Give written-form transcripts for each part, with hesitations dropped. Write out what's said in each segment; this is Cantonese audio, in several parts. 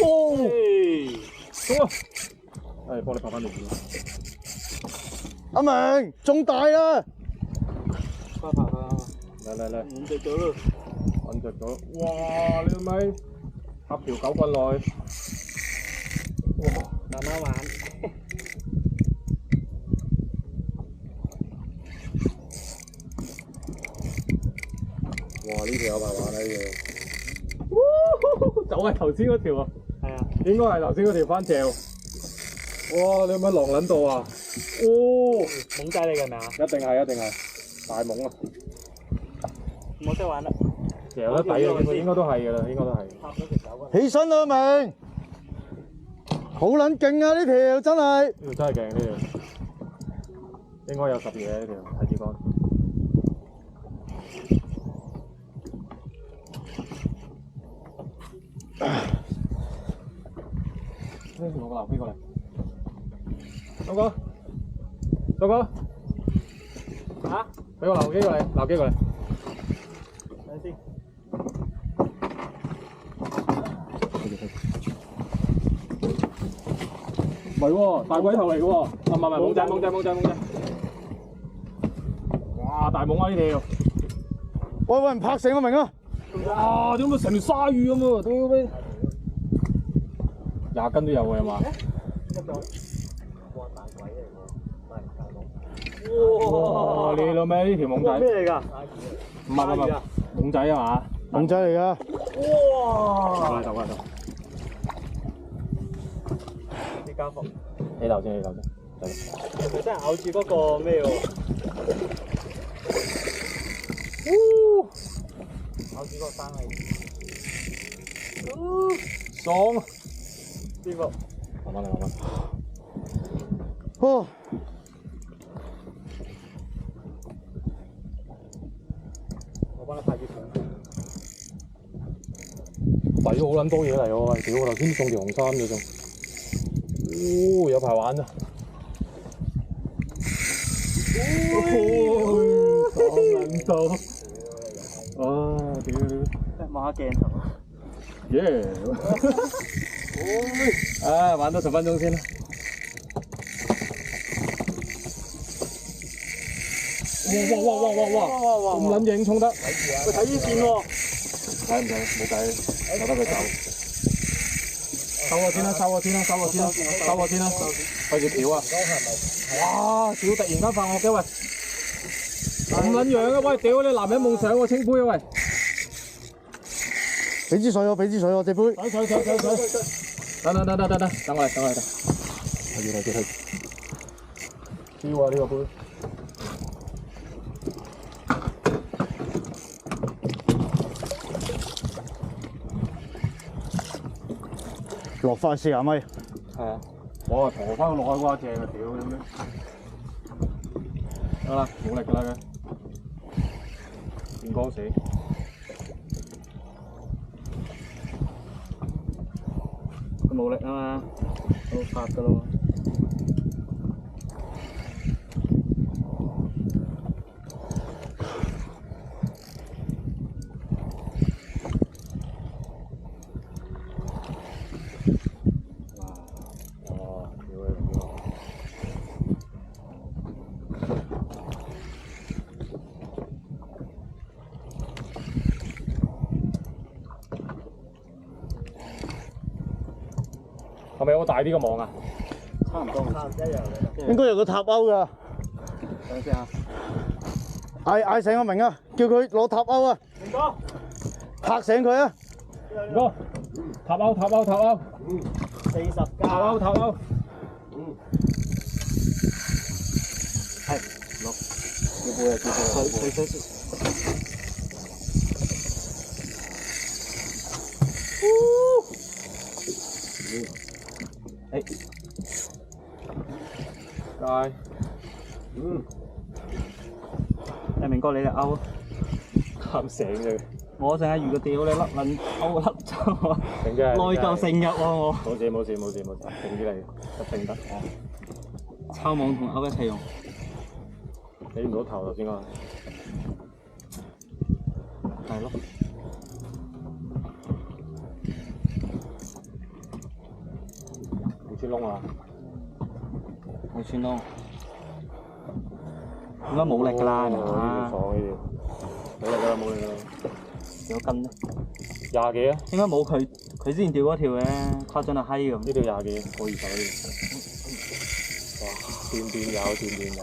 哦，中啊！係幫你拍翻條片。阿明中大啦！拍拍啊！嚟，揾隻咗咯，揾着咗。哇！你老味插條狗棍落去，哇！慢慢玩。哇！呢條有排玩啦呢條。就係頭先嗰條啊！係啊，應該係頭先嗰條番條。哇！你有冇狼撚到啊？哦，懵仔嚟㗎係咪啊？一定係，大懵啊！冇識玩啦，其實有得抵嘅，應該都係㗎啦，應該都係。起身啦，阿明！好撚勁啊！呢條真係。呢條真係勁呢條，應該有10嘢呢條睇子乾。攞個劉飛過嚟，收哥，嚇，俾個劉機過嚟，劉機過嚟，等陣先。唔係喎，大鬼頭嚟嘅喎，唔係，懵仔。哇，大懵啊呢條！喂，人拍成個明啊！哇，點解成條鯊魚咁喎？屌咩？20斤都有喎，係嘛？哇，大鬼嚟喎！哇，你老味呢條懵仔咩嚟㗎？唔係，懵仔啊嘛？懵仔嚟㗎。哇！走。啲家伙，你頭先。係咪真係咬住嗰個咩喎？咬住嗰個生氣。爽啊！師傅，慢慢。哦，我幫你拍住相。弊咗好撚多嘢嚟喎！屌，頭先送條紅衫嘅仲。哦，有排玩啊！爽撚到！啊，屌！望下鏡頭。耶！啊，玩多10分鐘先啦。哇！咁撚型衝得，佢睇呢線喎。睇唔睇？冇計，由得佢走。收我先啦，費事跳啊！哇！屌，突然間發惡嘅喂，咁撚樣嘅喂，屌你男人夢想喎，清杯啊喂！俾支水我，隻杯。水，等我嚟，去。超啊呢個杯！落翻40米。係啊，我啊陀翻落去哇正啊屌咁樣。得啦，冇力㗎啦佢，見光死。佢冇力啊嘛，都發㗎咯。係咪有個大啲嘅網啊？差唔多一樣。應該有個塔鈎㗎。等陣先啊！嗌醒個明啊！叫佢攞塔鈎啊！明哥，拍醒佢啊！明哥，塔鈎。40加。塔鈎。係落。叫杯啊！明哥你嚟勾，喊醒佢。我淨係預個屌你甩撚勾甩咗啊！內疚成日喎我。冇事，定啲嚟，一定得。抄網同勾一齊用。起唔到頭先啊！係咯。穿窿啊？冇穿窿，應該冇力㗎啦，係呢嘛？條爽呢條，冇力㗎啦，冇力㗎啦。幾多斤咧？廿幾啊？應該冇佢之前釣嗰條咧誇張到閪咁。呢條廿幾，過20呢條。哇！斷斷有，斷斷有。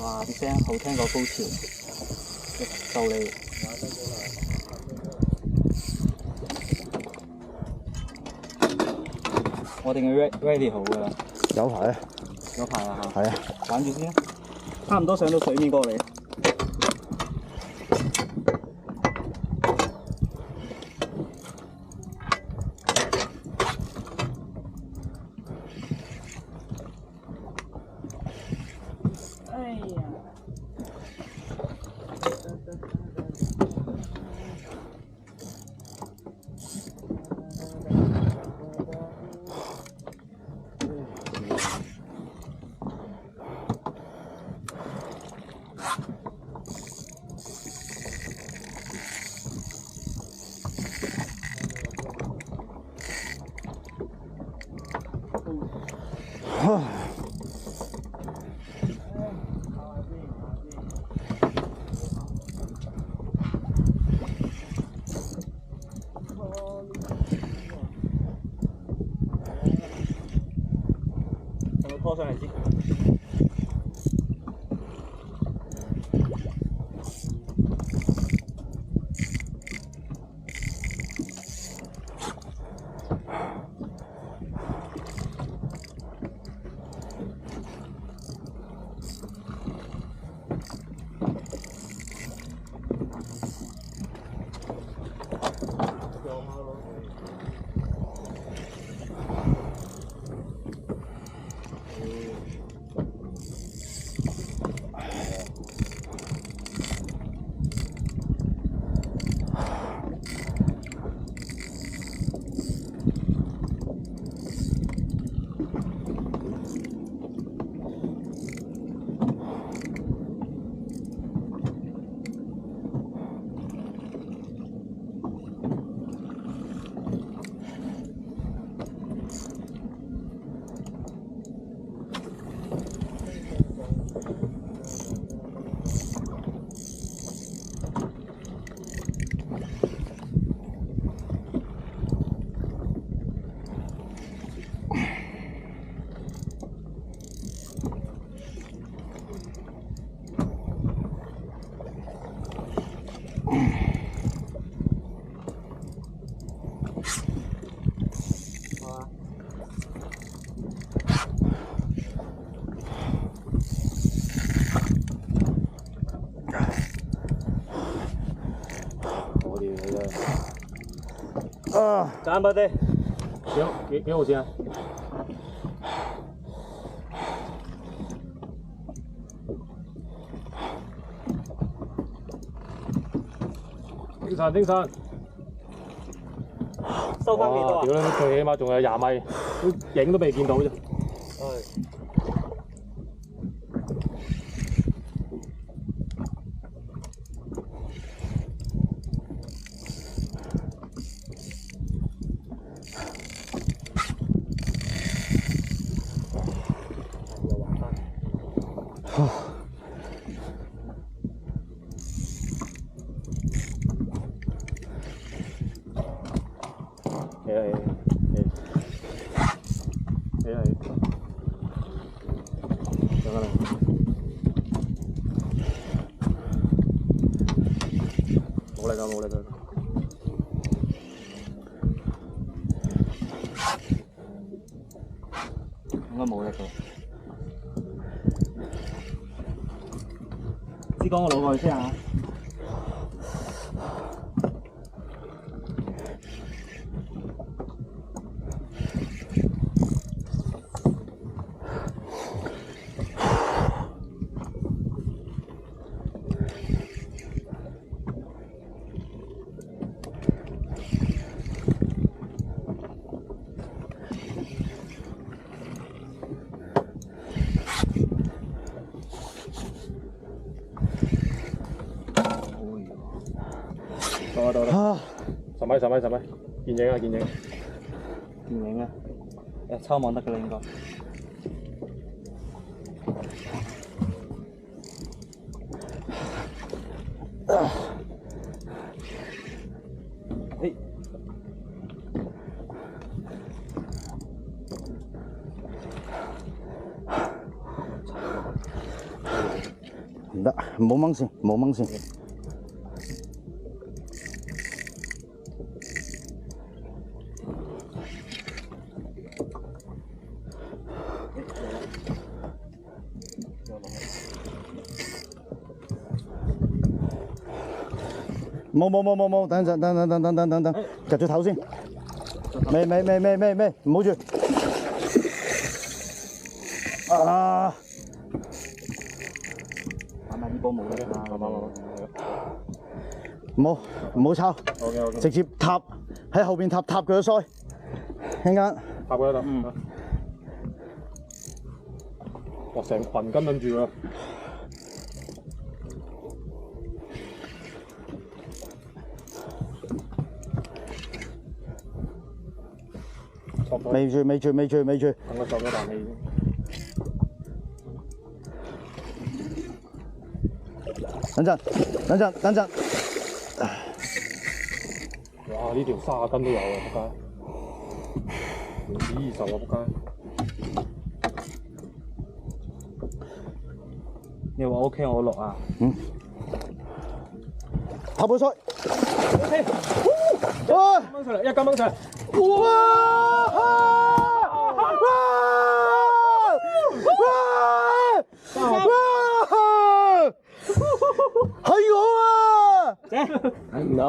哇！啲聲好聽過高潮，到你。我哋嘅 ready 好㗎啦，有排啊，有排啦嚇。係啊，玩住先啦，差唔多上到水面過嚟。哎呀！拖上嚟先。賺唔啲？幾號線啊？精神精神！收翻幾多啊？屌啦！佢起碼仲有20米，影都未見到啫。冇力㗎，冇力㗎。應該冇力㗎。支竿我攞過去先嚇。到啦，10米，見影啊，見影。電影啊！抽網得㗎啦應該。唔得，唔好掹線，唔好掹線。冇，等陣，夾住頭先。未，唔好住。啊！慢慢呢波冇啦，慢慢。唔好抄， OK， 直接踏喺後邊踏佢個腮，陣間拍佢喺度。哇！成群跟緊住啊！未住。等佢受咗啖氣先。等陣。哇！呢條30斤都有啊，仆街！唔止20啊，仆街！你話 OK 我落啊？踏佢腮。OK，掹上嚟，一斤掹上嚟。係我啊！睇唔到。